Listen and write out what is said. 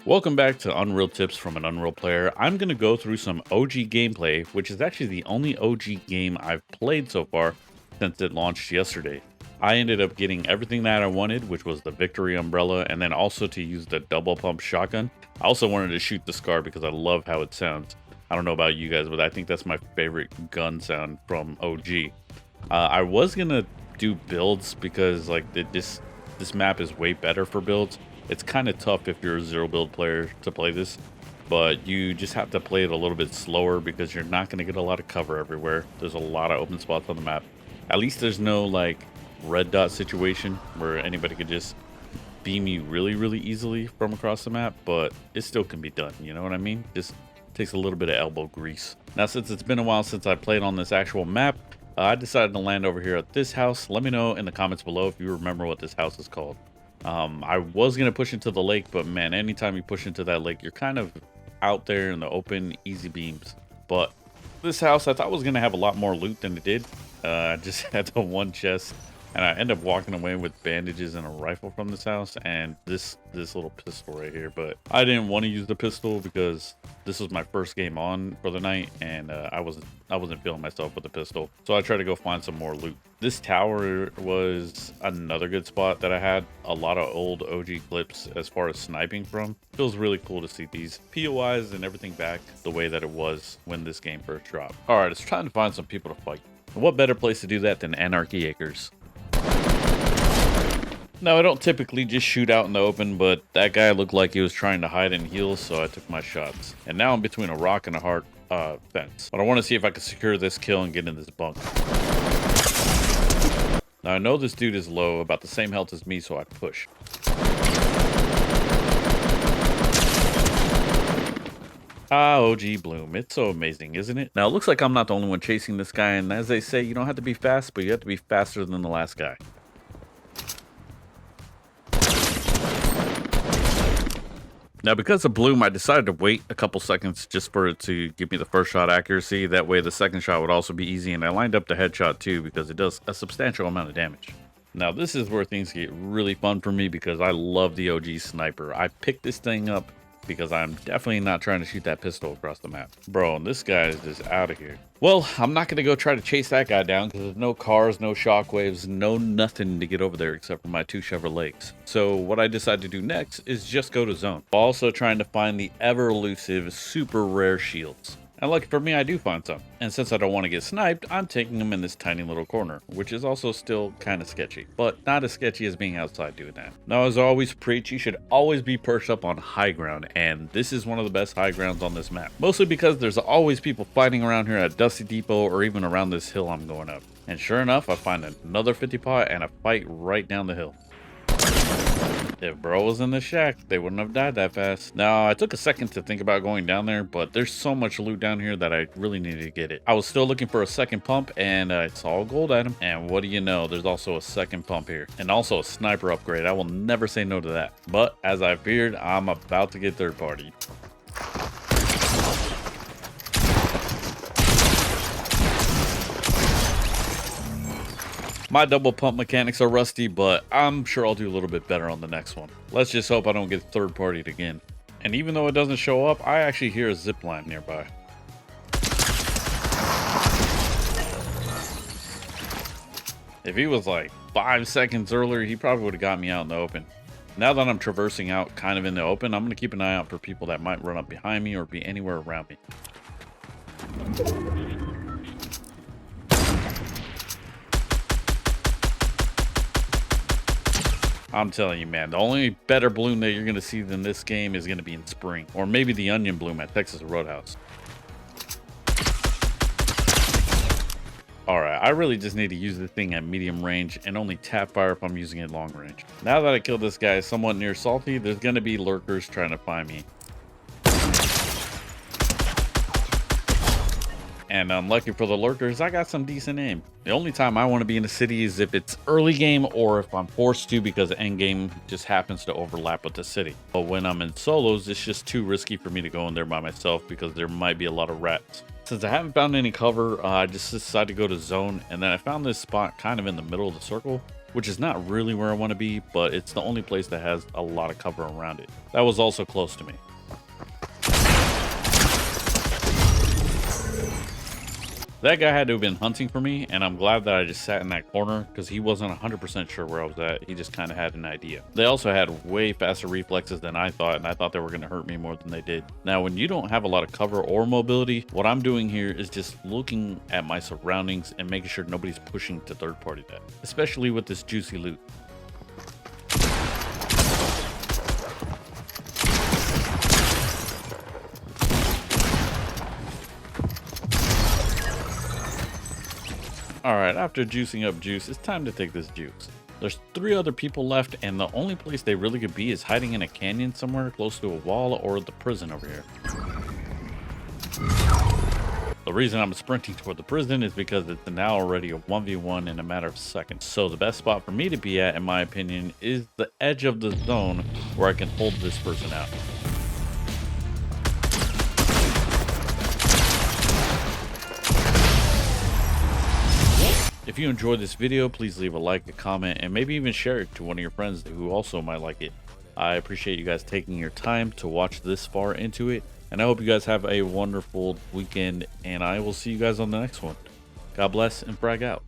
Welcome back to Unreal Tips from an Unreal player. I'm going to go through some OG gameplay, which is actually the only OG game I've played so far since it launched yesterday. I ended up getting everything that I wanted, which was the Victory Umbrella, and then also to use the double pump shotgun. I also wanted to shoot the Scar because I love how it sounds. I don't know about you guys, but I think that's my favorite gun sound from OG. I was going to do builds because this map is way better for builds. It's kind of tough if you're a zero build player to play this, but you just have to play it a little bit slower because you're not going to get a lot of cover everywhere. There's a lot of open spots on the map. At least there's no like red dot situation where anybody could just beam you really easily from across the map, but it still can be done. You know what I mean? Just takes a little bit of elbow grease. Now, since it's been a while since I played on this actual map, I decided to land over here at this house. Let me know in the comments below if you remember what this house is called. I was going to push into the lake, but man, anytime you push into that lake, you're kind of out there in the open, easy beams. But this house, I thought was going to have a lot more loot than it did. I just had the one chest, and I ended up walking away with bandages and a rifle from this house and this little pistol right here. But I didn't want to use the pistol because this was my first game on for the night, and I wasn't feeling myself with the pistol. So I tried to go find some more loot. This tower was another good spot that I had a lot of old OG clips as far as sniping from. Feels really cool to see these POIs and everything back the way that it was when this game first dropped. All right, it's trying to find some people to fight. And what better place to do that than Anarchy Acres? Now, I don't typically just shoot out in the open, but that guy looked like he was trying to hide and heal, so I took my shots. And now I'm between a rock and a hard fence. But I want to see if I can secure this kill and get in this bunk. Now, I know this dude is low, about the same health as me, so I push. Ah, OG Bloom. It's so amazing, isn't it? Now, it looks like I'm not the only one chasing this guy, and as they say, you don't have to be fast, but you have to be faster than the last guy. Now, because of Bloom, I decided to wait a couple seconds just for it to give me the first shot accuracy. That way the second shot would also be easy, and I lined up the headshot too because it does a substantial amount of damage. Now, this is where things get really fun for me because I love the OG sniper. I picked this thing up because I'm definitely not trying to shoot that pistol across the map. Bro, this guy is just out of here. Well, I'm not going to go try to chase that guy down because there's no cars, no shockwaves, no nothing to get over there except for my two Chevrolets. So what I decided to do next is just go to zone. Also trying to find the ever elusive, super rare shields. And lucky for me, I do find some. And since I don't want to get sniped, I'm taking them in this tiny little corner, which is also still kind of sketchy, but not as sketchy as being outside doing that. Now, as I always preach, you should always be perched up on high ground, and this is one of the best high grounds on this map. Mostly because there's always people fighting around here at Dusty Depot or even around this hill I'm going up. And sure enough, I find another 50 pot and a fight right down the hill. If bro was in the shack, they wouldn't have died that fast. Now, I took a second to think about going down there, but there's so much loot down here that I really needed to get it. I was still looking for a second pump, and it's all gold item. And what do you know, there's also a second pump here. And also a sniper upgrade. I will never say no to that. But as I feared, I'm about to get third party. My double pump mechanics are rusty, but I'm sure I'll do a little bit better on the next one. Let's just hope I don't get third partied again. And even though it doesn't show up, I actually hear a zip line nearby. If he was like 5 seconds earlier, he probably would have got me out in the open. Now that I'm traversing out kind of in the open, I'm going to keep an eye out for people that might run up behind me or be anywhere around me. I'm telling you, man, the only better bloom that you're going to see than this game is going to be in spring. Or maybe the onion bloom at Texas Roadhouse. Alright, I really just need to use the thing at medium range and only tap fire if I'm using it long range. Now that I killed this guy somewhat near Salty, there's going to be lurkers trying to find me. And unlucky for the lurkers, I got some decent aim. The only time I want to be in the city is if it's early game or if I'm forced to because Endgame just happens to overlap with the city. But when I'm in solos, it's just too risky for me to go in there by myself because there might be a lot of rats. Since I haven't found any cover, I just decided to go to zone, and then I found this spot kind of in the middle of the circle. which is not really where I want to be, but it's the only place that has a lot of cover around it. That was also close to me. That guy had to have been hunting for me, and I'm glad that I just sat in that corner because he wasn't 100% sure where I was at. He just kind of had an idea. They also had way faster reflexes than I thought, and I thought they were going to hurt me more than they did. Now, when you don't have a lot of cover or mobility, what I'm doing here is just looking at my surroundings and making sure nobody's pushing to third party that, especially with this juicy loot. Alright, after juicing up juice, it's time to take this juice. There's 3 other people left, and the only place they really could be is hiding in a canyon somewhere close to a wall or the prison over here. The reason I'm sprinting toward the prison is because it's now already a 1v1 in a matter of seconds. So the best spot for me to be at, in my opinion, is the edge of the zone where I can hold this person out. If you enjoyed this video, please leave a like, a comment, and maybe even share it to one of your friends who also might like it. I appreciate you guys taking your time to watch this far into it, and I hope you guys have a wonderful weekend, and I will see you guys on the next one. God bless and frag out.